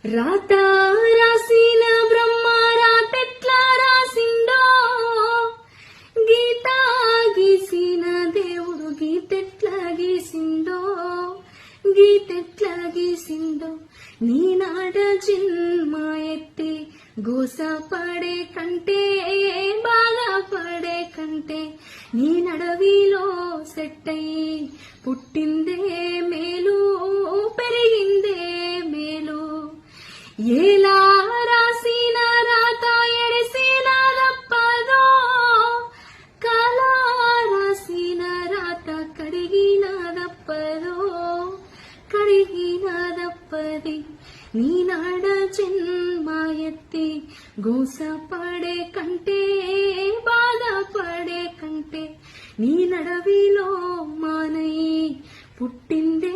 రాత రాసిన బ్రహ్మ రాతెట్లా రాసిండో, గీత గీసిన దేవుడు గీతెట్లా గీసిండో, గీతెట్లా గీసిండో. నీనాడ జన్మ ఎత్తి గోస పడే కంటే, బాధపడే కంటే, నీ నడవిలో సెట్టయి పుట్టిందే మేలు, పెరిగిందే మేలు. ఎలా రాసిన రాత ఎడిసిన దప్పదో, కాల రాసిన రాత కడిగిన దప్పదో, కడిగిన దప్పది. నీనాడ జన్మ ఎత్తి గోస పడే కంటే, బాధపడే కంటే, నీ నడవిలో మానయి పుట్టిందే